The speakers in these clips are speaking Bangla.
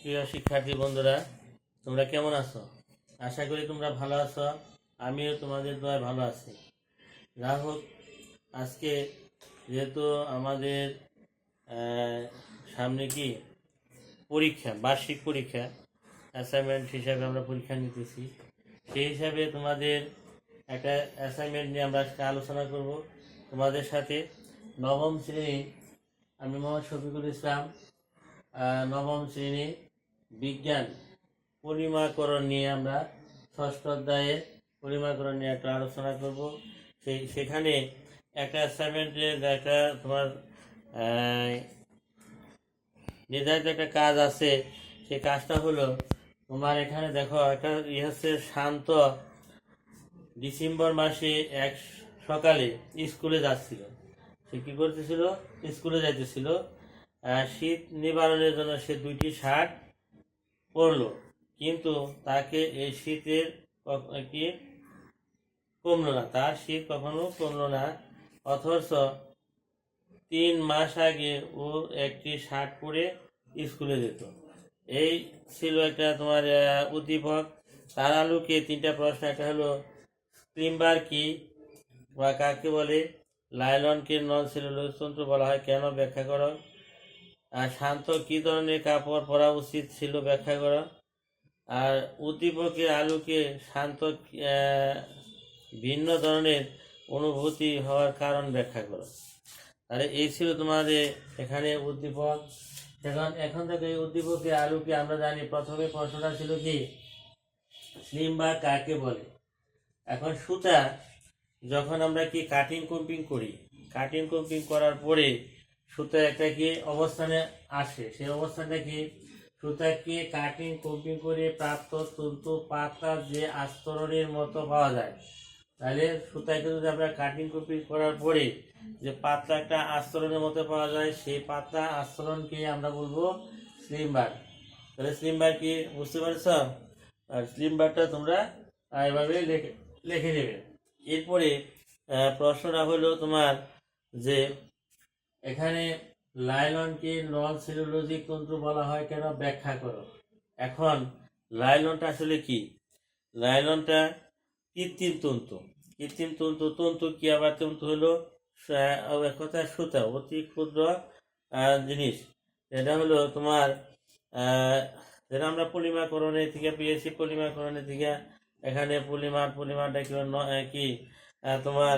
প্রিয় শিক্ষার্থী বন্ধুরা, তোমরা কেমন আছো? আশা করি তোমরা ভালো আছো। আমিও তোমাদের দোয়ায় ভালো আছি। যা হোক, আজকে যেহেতু আমাদের সামনে কি পরীক্ষা, বার্ষিক পরীক্ষা, অ্যাসাইনমেন্ট হিসাবে আমরা পরীক্ষা নিতেছি। সেই হিসাবে তোমাদের একটা অ্যাসাইনমেন্ট নিয়ে আমরা আজকে আলোচনা করব তোমাদের সাথে। নবম শ্রেণী, আমি মোহাম্মদ শফিকুল ইসলাম, নবম শ্রেণী বিজ্ঞান পরিমাকরণ নিয়ে আমরা ষষ্ঠ অধ্যায়ের পরিমাকরণ নিয়ে একটা আলোচনা করব। সেখানে একটা অ্যাসাইনমেন্টের একটা তোমার নির্ধারিত একটা কাজ আছে। সেই কাজটা হলো, তোমার এখানে দেখো একটা হচ্ছে শান্ত ডিসেম্বর মাসে এক সকালে স্কুলে যাচ্ছিল। সে কী করতেছিল? স্কুলে যাইতেছিল। শীত নিবারণের জন্য সে 2টি শার্ট পরলো, কিন্তু তাকে এই শীতের কি কমলো না, তার শীত কখনো কমলো না। অথচ 3 মাস আগে ও একটি শার্ট পরে স্কুলে যেত। এই ছিল একটা তোমার উদ্দীপক। তার আলোকে 3টা প্রশ্ন। একটা হলো ক্লিম্বার কি বা কাকে বলে, লাইলনকে নন সেলুলোজ তন্তু বলা হয় কেন, ব্যাখ্যা করো। আর শান্ত কি ধরনের কাপড় পরা উচিত ছিল, ব্যাখ্যা করো। আর উদ্দীপকের আলোকে শান্ত ভিন্ন ধরনের অনুভূতি হওয়ার কারণ ব্যাখ্যা করো। তাহলে এই ছিল তোমাদের এখানে উদ্দীপক। এখন থেকে এই উদ্দীপকের আলোকে আমরা জানি প্রথমে প্রশ্নটা ছিল কি, স্লিম্বার কাকে বলে। এখন সুতা যখন আমরা কি কাটিং কম্পিং করি, কাটিং কম্পিং করার পরে সুতা একটা কি অবস্থানে আসে, সেই অবস্থানটা কি, সুতাকে কাটিং কম্পিং করে প্রাপ্ত তন্তু পাতা যে আস্তরণের মতো পাওয়া যায়। তাহলে সুতাকে যদি আমরা কাটিং কম্পিং করার পরে যে পাতলা একটা আস্তরণের মতো পাওয়া যায়, সেই পাতলা আস্তরণকে আমরা বলবো স্লিম্বার। তাহলে স্লিম্বার কি বুঝতে পারছ? আর স্লিম্বারটা তোমরা এভাবে লিখে নেবে। এরপরে প্রশ্নটা হলো তোমার যে এখানে লাইলনকে নন সেলুলোজিক তন্তু বলা হয় কেন, ব্যাখ্যা করো। এখন লাইলনটা আসলে কি? লাইলনটা কৃত্রিম তন্তু। কৃত্রিম তন্তু, তন্তু কি আবার তন্তু হলো এক কথায় সুতা, অতি ক্ষুদ্র জিনিস। এটা হলো তোমার যেটা আমরা পলিমাকরণের থেকে পেয়েছি। পলিমাকরণের থেকে এখানে পলিমারটা কি তোমার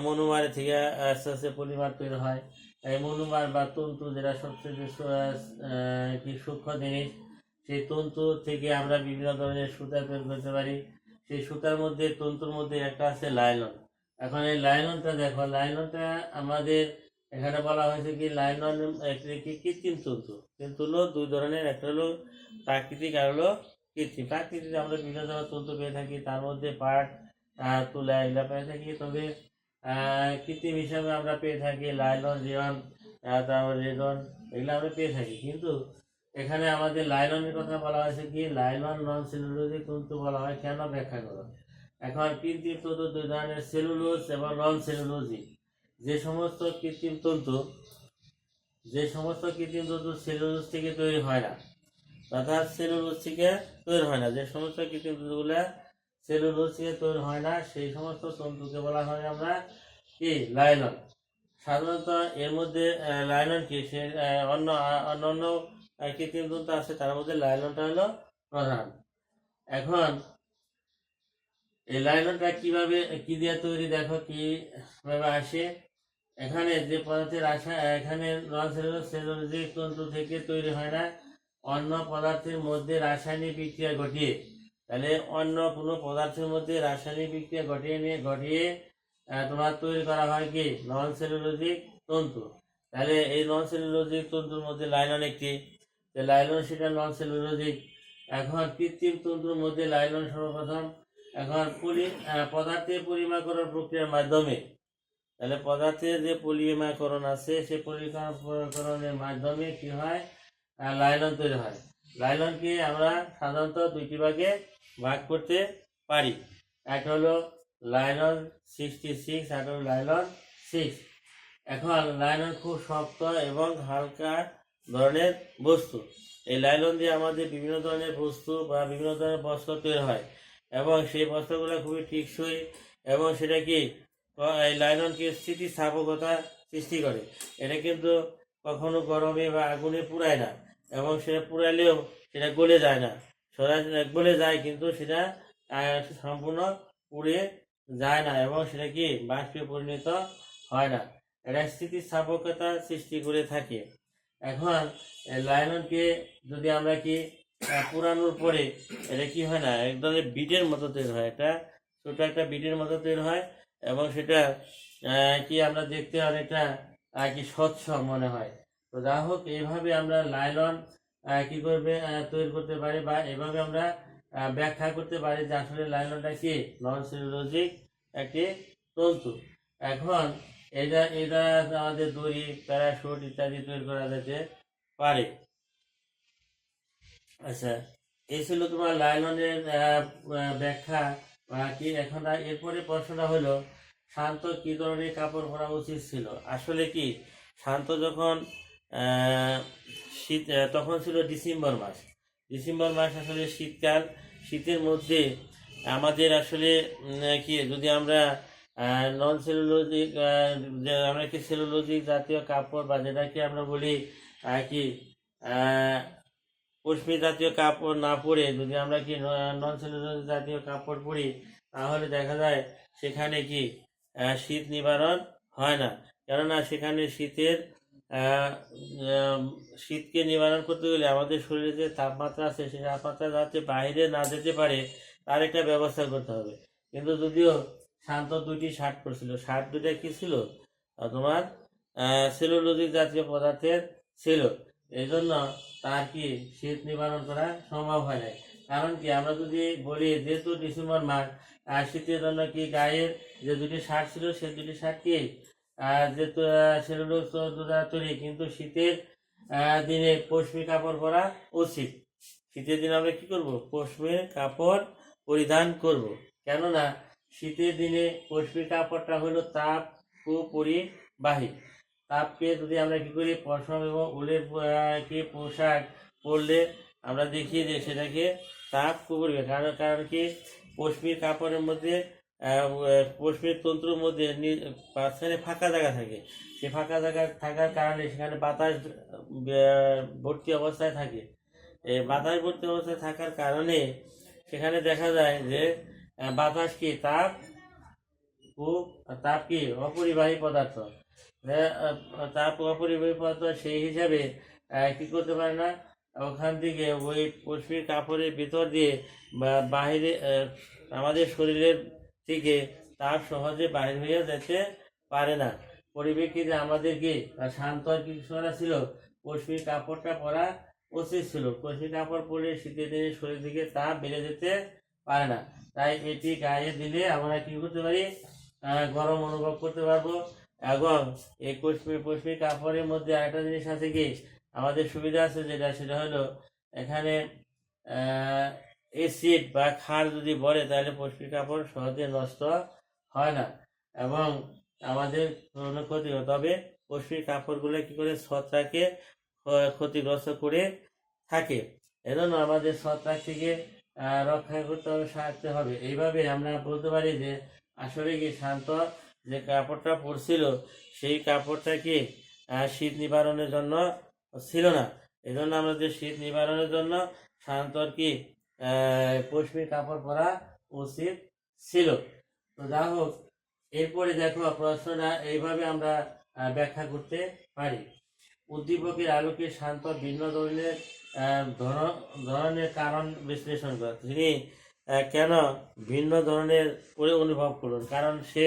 মনোমারের থেকে আস্তে আস্তে পলিমার তৈরি হয়। এই মনোমার বা তন্তু যেটা সবচেয়ে কি সূক্ষ্ম জিনিস, সেই তন্তু থেকে আমরা বিভিন্ন ধরনের সুতা তৈরি করতে পারি। সেই সুতার মধ্যে, তন্তুর মধ্যে একটা আছে লাইলন। এখন এই লাইলনটা দেখো, লাইলনটা আমাদের এখানে বলা হয়েছে কি, লাইলন কি কৃত্রিম তন্তু। কিন্তু হলো 2 ধরনের, একটা হলো প্রাকৃতিক আর হলো কৃত্রিম। প্রাকৃতিক আমরা বিভিন্ন ধরনের তন্তু পেয়ে থাকি, তার মধ্যে পাট, তুলা এগুলা পেয়ে থাকি। তবে কৃত্রিম হিসাবে আমরা পেয়ে থাকি লাইলন, রেয়ন, তারপর রেডন, এগুলো আমরা পেয়ে থাকি। কিন্তু এখানে আমাদের লাইলনের কথা বলা হয়েছে কি, লাইলন নন সেলুলোজিক তন্তু বলা হয় কেন, ব্যাখ্যা করো। এখন কৃত্রিম তন্তু 2 ধরনের, সেলুলোজ এবং নন সেলুলোজিক। যে সমস্ত কৃত্রিম তন্তু সেলুলোজ থেকে তৈরি হয় না, অর্থাৎ সেলুলোজ থেকে তৈরি হয় না, যে সমস্ত কৃত্রিম তন্তুগুলো সেলুলোজ থেকে তৈরি হয় না, সেই সমস্ত তন্তুকে বলা হয় আমরা কি, লাইলন। সাধারণত এর মধ্যে লাইলন কি, সে অন্য কৃত্রিম তন্তু আছে, তার মধ্যে লাইলনটা হলো প্রধান। এখন এই লাইলনটা কিভাবে কি দিয়ে তৈরি, দেখো কিভাবে আসে। এখানে যে পদার্থের এখানে নন সেলুলোজিক তন্তু থেকে তৈরি হয় না, অন্য পদার্থের মধ্যে রাসায়নিক বিক্রিয়া ঘটিয়ে। তাহলে অন্য কোনো পদার্থের মধ্যে রাসায়নিক বিক্রিয়া ঘটিয়ে তোমার তৈরি করা হয় কি, নন সেলুলোজিক তন্তু। তাহলে এই নন সেলুলোজিক তন্তুর মধ্যে লাইলন একটি, লাইলন সেটা নন সেলুলোজিক। এখন কৃত্রিম তন্তুর মধ্যে লাইলন সর্বপ্রথম। এখন পদার্থের পরিমাকরণ প্রক্রিয়ার মাধ্যমে, তাহলে পদার্থের যে পলিমাকরণ আছে, সেই পলিমাকরণের মাধ্যমে কি হয়, লাইলন তৈরি হয়। লাইলনকে আমরা সাধারণত 2টি ভাগে ভাগ করতে পারি। একটা হলো লাইলন 66, আর হলো লাইলন 6। এখন লাইলন খুব শক্ত এবং হালকা ধরনের বস্তু। এই লাইলন দিয়ে আমাদের বিভিন্ন ধরনের বস্তু বা বিভিন্ন ধরনের বস্ত্র তৈরি হয়, এবং সেই বস্ত্রগুলো খুবই টেকসই, এবং সেটা কি এই লাইলনকে স্থিতিস্থাপকতা সৃষ্টি করে। এটা কিন্তু কখনো গরমে বা আগুনে পুড়ায় না, এবং সেটা পুড়াইলেও সেটা গলে যায় না। গলে যায় কিন্তু সেটা সম্পূর্ণ পুড়ে যায় না, এবং সেটা কি বাষ্পে পরিণত হয় না। এটা স্থিতিস্থাপকতা সৃষ্টি করে থাকে। এখন লাইলনকে যদি আমরা কি পুরানোর পরে এটা কি হয় না, এক ধরনের বিটের মতো তৈরি হয়, একটা ছোট একটা বিটের মতো তৈরি হয়, এবং সেটা কি আমরা দেখতে অনেকটা কি স্বচ্ছ মনে হয়। তো যা হোক, এইভাবে আমরা লাইলন কি করবে তৈরি করতে পারি, বা এভাবে আমরা ব্যাখ্যা করতে পারি যে আসলে লাইলনটা কি নন সেলুলোজিক একটি তন্তু। এখন এটা এটা আমাদের দড়ি, প্যারাশুট ইত্যাদি তৈরি করা যেতে পারে। আচ্ছা, এই ছিল তোমার লাইলনের ব্যাখ্যা কি। এখন এরপরে প্রশ্নটা হলো, শান্ত কি ধরনের কাপড় পরা উচিত ছিল। আসলে কি শান্ত যখন শীত, তখন ছিল ডিসেম্বর মাস। ডিসেম্বর মাস আসলে শীতকাল। শীতের মধ্যে আমাদের আসলে কি যদি আমরা নন সেলুলোজিক, আমরা কি সেলুলোজিক জাতীয় কাপড় বা যেটাকে আমরা বলি কি পশমি জাতীয় কাপড় না পরে যদি আমরা কি নন সেলুলোজিক জাতীয় কাপড় পরি, তাহলে দেখা যায় সেখানে কি শীত নিবারণ হয় না। কেননা সেখানে শীতকে নিবারণ করতে গেলে আমাদের শরীরে যে তাপমাত্রা আছে সেই তাপমাত্রা যাতে বাইরে না যেতে পারে তার একটা ব্যবস্থা করতে হবে। কিন্তু যদিও শান্ত দুইটি শার্ট পরছিল, শার্ট দুইটা কি ছিল তোমার সেলুলোজিক জাতীয় পদার্থের ছিল, এই জন্য তার কি শীত নিবারণ করা সম্ভব হয় নাই। কারণ কি আমরা যদি বলি যেহেতু ডিসেম্বর মাস, শীতের জন্য কি গায়ের যে দুটি শার্ট ছিল সে দুটি শার্ট কি যেহেতু সেলুলোজ তৈরি, কিন্তু শীতের দিনে পশমি কাপড় পরা উচিত। শীতের দিনে আমরা কি করব, পশমি কাপড় পরিধান করব। কেননা শীতের দিনে পশমি কাপড়টা হলো তাপ কুপরিবাহী। তাপকে যদি আমরা কি করি, পশম এবং উলের কি পোশাক পরলে আমরা দেখি যে সেটাকে তাপ কুপরিবাহী। কারণ কি পশমির কাপড়ের মধ্যে পশমির তন্তুর মধ্যে মাঝখানে ফাঁকা জায়গা থাকে। সেই ফাঁকা জায়গা থাকার কারণে সেখানে বাতাস ভর্তি অবস্থায় থাকে। এই বাতাস ভর্তি অবস্থায় থাকার কারণে সেখানে দেখা যায় যে বাতাস কি তাপ কি অপরিবাহী পদার্থ। তাপ অপরিবাহী পদার্থ, সেই হিসাবে কি করতে পারে না, ওখান থেকে ওই পশমির কাপড়ের ভিতর দিয়ে বা বাহিরে আমাদের শরীরের থেকে তাপ সহজে বাহির হয়ে যেতে পারে না। পরিপ্রেক্ষিতে আমাদের কি শান্ত কি করা ছিল, পশমির কাপড়টা পরা উচিত ছিল। পশমির কাপড় পরলে শীতের দিনে শরীর থেকে তাপ বেড়ে যেতে পারে না। তাই এটি গায়ে দিলে আমরা কি করতে পারি, গরম অনুভব করতে পারবো। এবং এই পশমি কাপড়ের মধ্যে আরেকটা জিনিস আছে কি, আমাদের সুবিধা আছে যেটা, সেটা হলো এখানে এসিড বা ক্ষার যদি পড়ে তাহলে পশমি কাপড় সহজে নষ্ট হয় না, এবং আমাদের কোনো ক্ষতি হয়। তবে পশমি কাপড়গুলো কি করে ছত্রাককে ক্ষতিগ্রস্ত করে থাকে। এজন্য আমাদের ছত্রাক থেকে রক্ষা করতে হবে, সারতে হবে। এইভাবে আমরা বলতে পারি যে আসলে কি শান্ত যে কাপড়টা পরছিল সেই কাপড়টা কি শীত নিবারণের জন্য ছিল না। এই জন্য আমাদের শীত নিবারণের জন্য শান্তর কি পশমি কাপড় পরা উচিত ছিল। তো যা হোক, এরপরে দেখো প্রশ্নটা এইভাবে আমরা ব্যাখ্যা করতে পারি। উদ্দীপকের আলোকে শান্ত ভিন্ন ধরনের কারণ বিশ্লেষণ করে। তিনি কেন ভিন্ন ধরনের করে অনুভব করুন। কারণ সে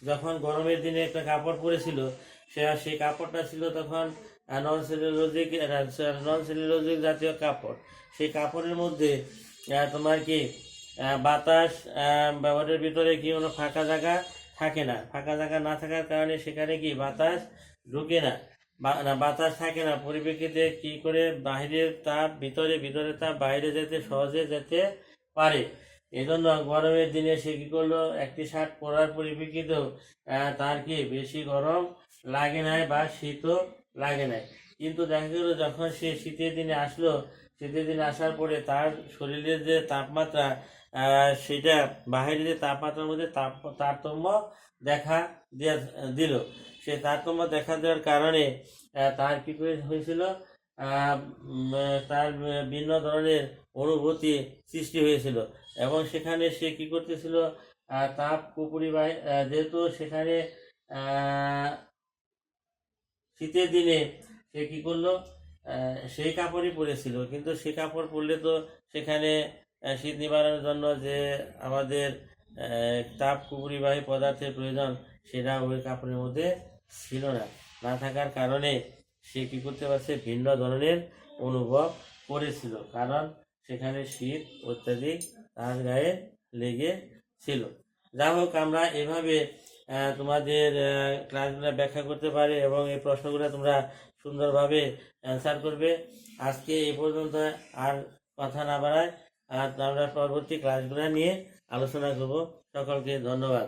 যখন গরমের দিনে একটা কাপড় পরেছিল, সেই কাপড়টা ছিল তখন নন সেলুলোজিক জাতীয় কাপড়। সেই কাপড়ের মধ্যে তোমার কি বাতাস ব্যবহারের ভিতরে কি কোনো ফাঁকা জায়গা থাকে না। ফাঁকা জায়গা না থাকার কারণে সেখানে কি বাতাস ঢুকে না, বাতাস থাকে না। পরিপ্রেক্ষিতে কি করে বাহিরের তাপ ভিতরে তাপ বাইরে সহজে যেতে পারে। এই জন্য গরমের দিনে সে কি করলো, একটি শার্ট পরার পরিপ্রেক্ষিতেও তার কি বেশি গরম লাগে নাই বা শীতও লাগে নাই। কিন্তু দেখা গেল যখন সে শীতের দিনে আসলো, শীতের দিনে আসার পরে তার শরীরের যে তাপমাত্রা সেটা বাহিরের যে তাপমাত্রার মধ্যে তারতম্য দেখা দিল। সে তারতম্য দেখা দেওয়ার কারণে তার কি হয়েছিল, তার ভিন্ন ধরনের অনুভূতি সৃষ্টি হয়েছিল এবং সেখানে সে কি করতেছিল, তাপ কুপুরিবাহী যেহেতু সেখানে শীতের দিনে সে কি করলো, সেই কাপড়ই পরেছিল, কিন্তু সে কাপড় পরলে তো সেখানে শীত নিবারণের জন্য যে আমাদের তাপ কুপুরিবাহী পদার্থের প্রয়োজন সেটা ওই কাপড়ের মধ্যে ছিল না। না থাকার কারণে সে কি করতে পারছে, ভিন্ন ধরনের অনুভব করেছিল, কারণ সেখানে শীত অত্যাধিক তার গায়ে লেগে ছিল। যাই হোক, আমরা এভাবে তোমাদের ক্লাসগুলো ব্যাখ্যা করতে পারি এবং এই প্রশ্নগুলো তোমরা সুন্দরভাবে অ্যান্সার করবে। আজকে এই পর্যন্ত, আর কথা না বাড়ায় আমরা পরবর্তী ক্লাসগুলো নিয়ে আলোচনা করব। সকলকে ধন্যবাদ।